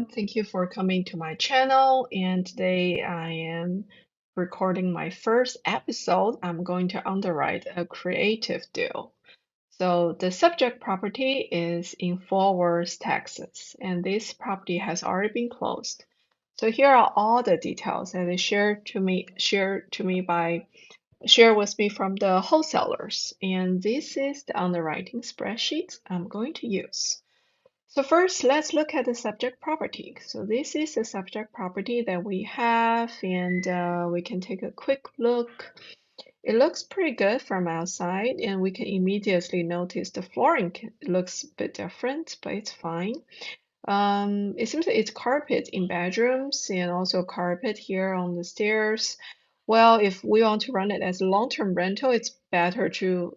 everyone. Thank you for coming to my channel. And today I am recording my first episode. I'm going to underwrite a creative deal. So the subject property is in Fort Worth, Texas, and this property has already been closed. So here are all the details that is shared with me from the wholesalers. And this is the underwriting spreadsheet I'm going to use. So first, let's look at the subject property. So this is the subject property that we have, and we can take a quick look. It looks pretty good from outside, and we can immediately notice the flooring looks a bit different, but it's fine. It seems like it's carpet in bedrooms and also carpet here on the stairs. Well, if we want to run it as a long-term rental, it's better to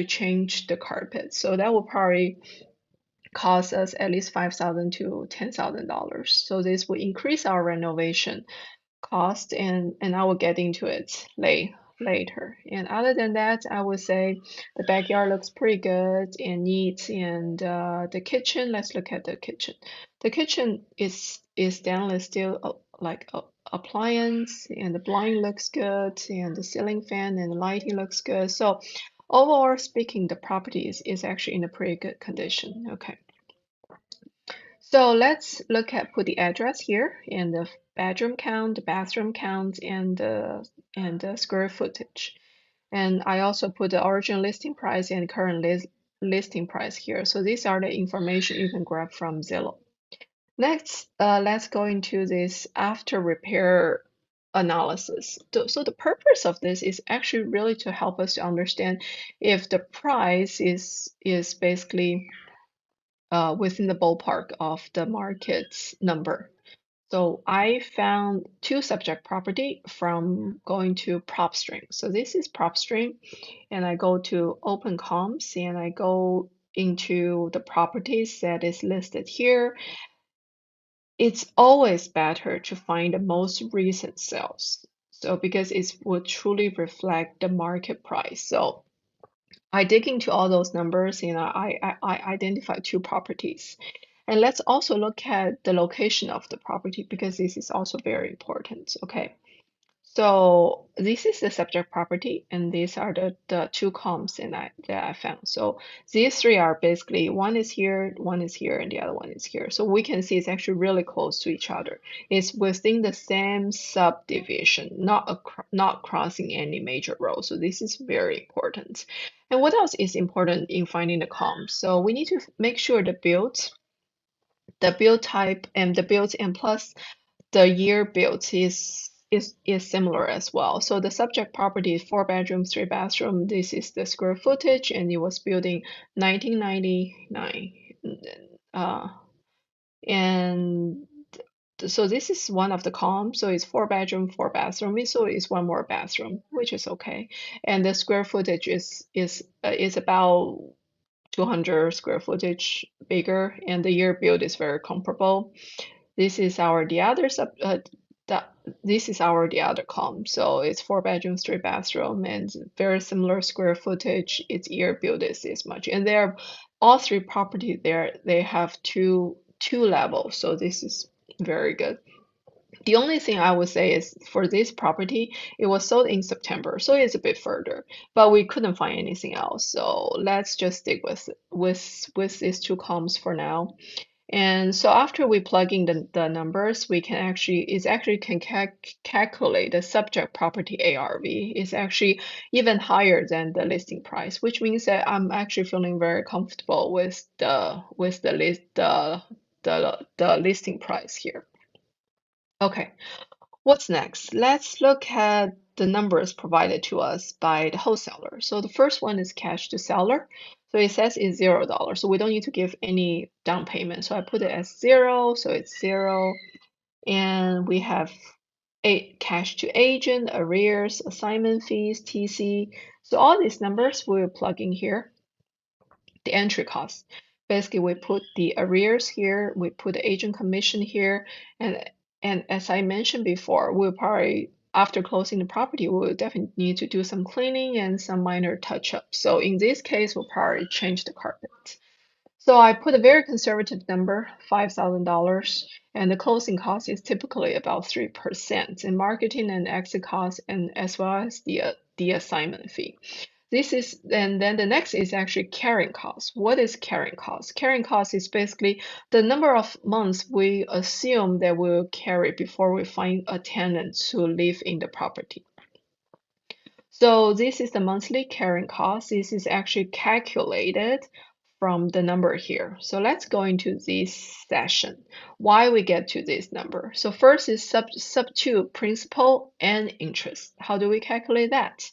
change the carpet. So that will probably cost us at least $5,000 to $10,000. So this will increase our renovation cost, and I will get into it later. And other than that, I would say the backyard looks pretty good and neat. And the kitchen, let's look at the kitchen. The kitchen is stainless steel, like appliance, and the blind looks good, and the ceiling fan and the lighting looks good. So overall speaking, the property is actually in a pretty good condition. Okay. So let's put the address here and the bedroom count, the bathroom count, and the square footage. And I also put the original listing price and current listing price here. So these are the information you can grab from Zillow. Next, let's go into this after repair analysis. So the purpose of this is actually really to help us to understand if the price is basically within the ballpark of the market's number. So I found two subject property from going to PropStream. So this is PropStream, and I go to Open Comps and I go into the properties that is listed here. It's always better to find the most recent sales. So because it will truly reflect the market price. So I dig into all those numbers and I identify two properties. And let's also look at the location of the property because this is also very important. Okay. So this is the subject property, and these are the two comps that I found. So these three are basically one is here, and the other one is here. So we can see it's actually really close to each other. It's within the same subdivision, not crossing any major road. So this is very important. And what else is important in finding the comps? So we need to make sure the build type, and the build, and plus the year built is similar as well. So the subject property is 4 bedrooms, 3 bathroom. This is the square footage, and it was built in 1999. Uh, and so this is one of the comps. So it's 4 bedroom, 4 bathroom. So it's one more bathroom, which is okay. And the square footage is about 200 square footage bigger, and the year build is very comparable. This is our the other this is our the other column. So it's 4 bedrooms, 3 bathroom, and very similar square footage. Its year build is this much, and they're all three property there. They have two levels, so this is very good. The only thing I would say is for this property, it was sold in September, so it's a bit further, but we couldn't find anything else. So let's just stick with these two columns for now. And so after we plug in the numbers, we can actually can calculate the subject property ARV. It's actually even higher than the listing price, which means that I'm actually feeling very comfortable with the listing price here. Okay, what's next? Let's look at the numbers provided to us by the wholesaler. So the first one is cash to seller. So it says it's $0. So we don't need to give any down payment. So I put it as 0. So it's 0. And we have cash to agent, arrears, assignment fees, TC. So all these numbers we'll plug in here. The entry cost. Basically, we put the arrears here, we put the agent commission here, and as I mentioned before, we'll probably after closing the property, we'll definitely need to do some cleaning and some minor touch-ups. So in this case, we'll probably change the carpet. So I put a very conservative number, $5,000, and the closing cost is typically about 3% in marketing and exit costs, and as well as the assignment fee. This is, and then the next is actually carrying cost. What is carrying cost? Carrying cost is basically the number of months we assume that we'll carry before we find a tenant to live in the property. So this is the monthly carrying cost. This is actually calculated from the number here. So let's go into this session. Why we get to this number. So first is sub 2 principal and interest. How do we calculate that?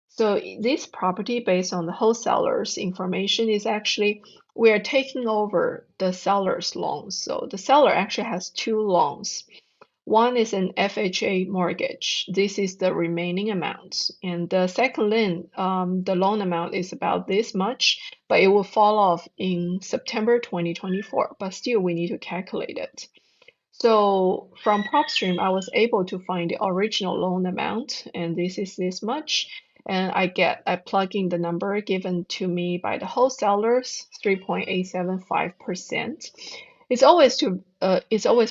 So this property based on the wholesaler's information is actually we are taking over the seller's loans. So the seller actually has two loans. One is an FHA mortgage. This is the remaining amount. And the second lien, the loan amount is about this much, but it will fall off in September 2024. But still, we need to calculate it. So from PropStream, I was able to find the original loan amount, and this is this much. And I plug in the number given to me by the wholesalers, 3.875%. It's always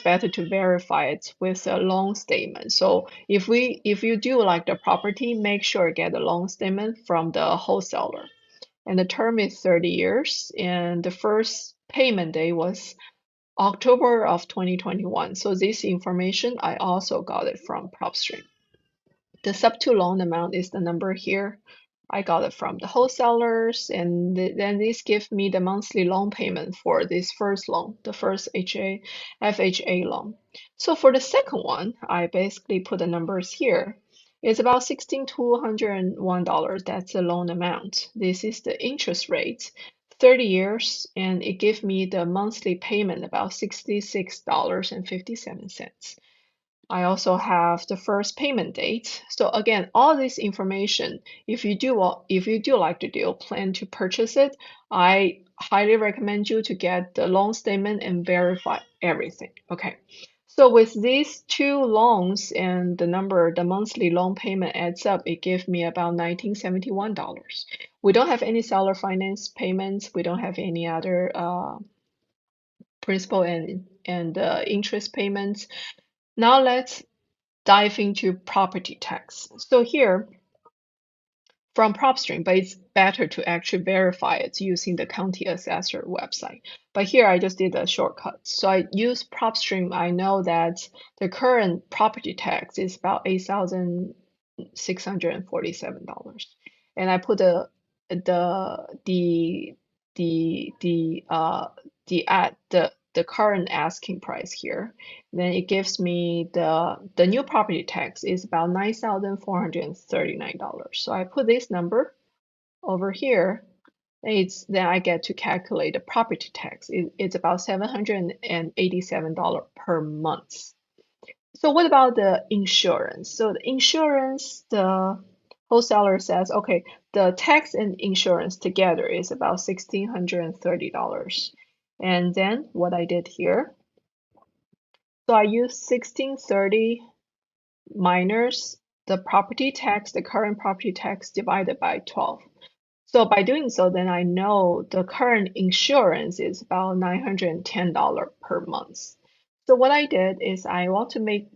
better to verify it with a loan statement. So if you do like the property, make sure you get a loan statement from the wholesaler. And the term is 30 years, and the first payment day was October of 2021. So this information, I also got it from PropStream. The sub-2 loan amount is the number here. I got it from the wholesalers, and then this gives me the monthly loan payment for this first loan, the first FHA loan. So for the second one, I basically put the numbers here. It's about $16,201. That's the loan amount. This is the interest rate, 30 years, and it gives me the monthly payment about $66.57. I also have the first payment date. So again, all this information, if you do like the deal, plan to purchase it, I highly recommend you to get the loan statement and verify everything. Okay. So with these two loans and the monthly loan payment adds up, it gives me about $1,971. We don't have any seller finance payments. We don't have any other principal and interest payments. Now let's dive into property tax. So here from PropStream, but it's better to actually verify it using the county assessor website. But here I just did a shortcut. So I use PropStream. I know that the current property tax is about $8,647. And I put the the current asking price here. Then it gives me the new property tax is about $9,439. So I put this number over here. Then I get to calculate the property tax. It's about $787 per month. So what about the insurance? So the insurance, the wholesaler says, okay, the tax and insurance together is about $1,630. And then what I did here, so I used 1630 minus the property tax, the current property tax divided by 12. So by doing so, then I know the current insurance is about $910 per month. So what I did is I want to be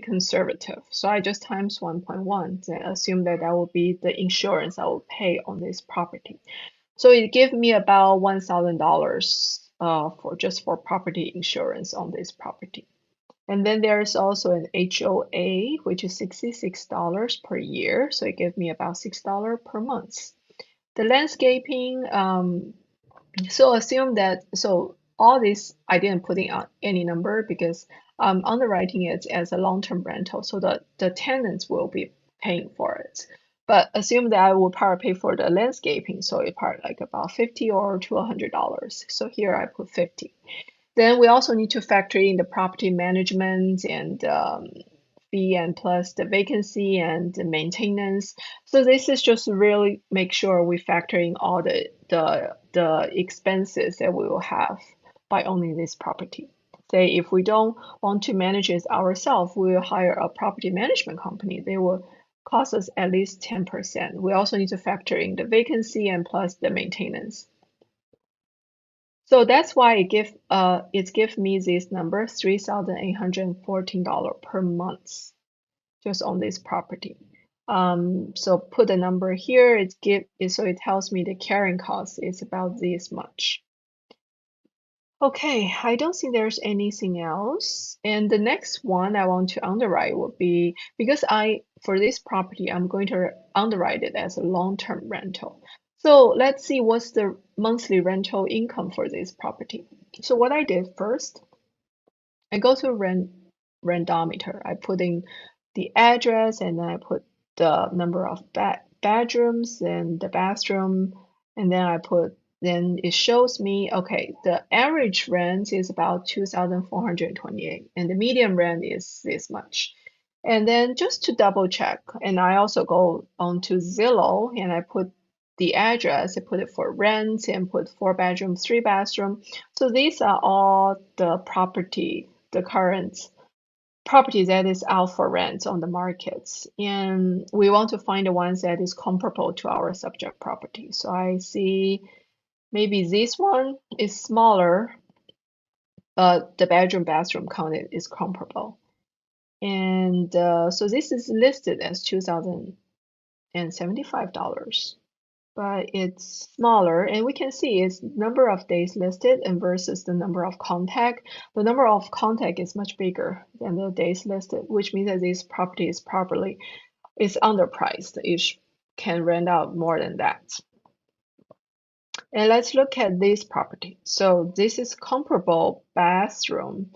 conservative. So I just times 1.1 and assume that that will be the insurance I will pay on this property. So it gave me about $1,000 for property insurance on this property. And then there's also an HOA, which is $66 per year. So it gave me about $6 per month. The landscaping, so assume that, so all this, I didn't put in any number because I'm underwriting it as a long-term rental. So the tenants will be paying for it. But assume that I will probably pay for the landscaping. So it part like about $50 or $100. So here I put 50. Then we also need to factor in the property management and fee and plus the vacancy and the maintenance. So this is just really make sure we factor in all the expenses that we will have by owning this property. Say if we don't want to manage it ourselves, we will hire a property management company. They will cost us at least 10%. We also need to factor in the vacancy and plus the maintenance. So that's why it give me this number $3,814 per month just on this property. So put the number here. So it tells me the carrying cost is about this much. Okay, I don't think there's anything else. And the next one I want to underwrite would be because for this property, I'm going to underwrite it as a long-term rental. So let's see what's the monthly rental income for this property. So what I did first, I go to randometer. I put in the address and then I put the number of bedrooms and the bathroom, and then it shows me, okay, the average rent is about 2,428 and the median rent is this much. And then just to double check, and I also go on to Zillow and I put the address, I put it for rent and put 4 bedroom, 3 bathroom. So these are all the current property that is out for rent on the markets. And we want to find the ones that is comparable to our subject property. So I see maybe this one is smaller, but the bedroom bathroom counted is comparable. And so this is listed as $2,075, but it's smaller. And we can see it's number of days listed and versus the number of contact. The number of contact is much bigger than the days listed, which means that this property is underpriced. It can rent out more than that. And let's look at this property. So this is comparable bathroom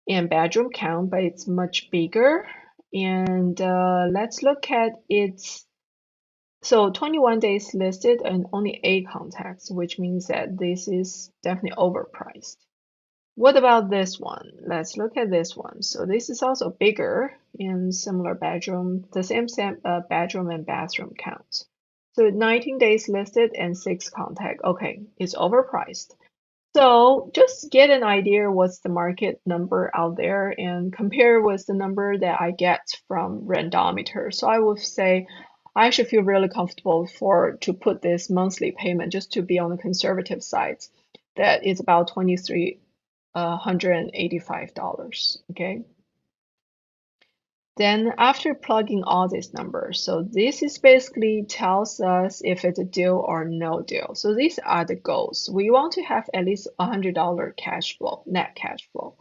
and bedroom count, but it's much bigger. And let's look at its, so 21 days listed and only 8 contacts, which means that this is definitely overpriced. What about this one? Let's look at this one. So this is also bigger and similar bedroom, the same bedroom and bathroom count. So 19 days listed and 6 contact. Okay, it's overpriced. So just get an idea what's the market number out there and compare with the number that I get from Randometer. So I would say I should feel really comfortable to put this monthly payment just to be on the conservative side. That is about $2,385. Okay. Then after plugging all these numbers, so this is basically tells us if it's a deal or no deal. So these are the goals. We want to have at least $100 cash flow, net cash flow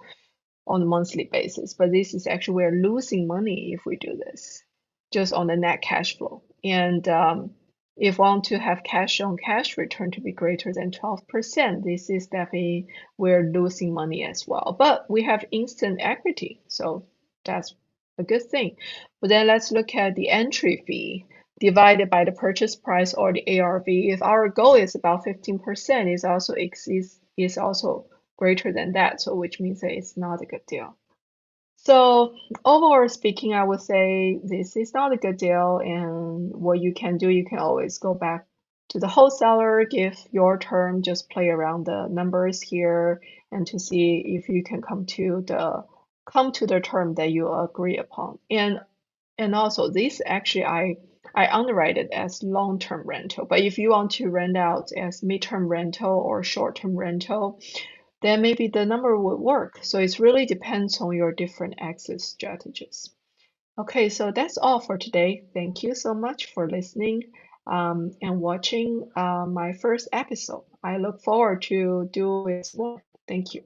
on a monthly basis. But this is actually we're losing money if we do this, just on the net cash flow. And if we want to have cash on cash return to be greater than 12%, this is definitely we're losing money as well. But we have instant equity, so that's a good thing. But then let's look at the entry fee divided by the purchase price or the ARV. If our goal is about 15%, is also greater than that, so which means that it's not a good deal. So overall speaking, I would say this is not a good deal, and what you can do, you can always go back to the wholesaler, give your term, just play around the numbers here, and to see if you can come to the term that you agree upon. And also this actually I underwrite it as long-term rental, but if you want to rent out as mid-term rental or short-term rental, then maybe the number would work. So it really depends on your different exit strategies. Okay, so that's all for today. Thank you so much for listening and watching my first episode. I look forward to doing more. Thank you.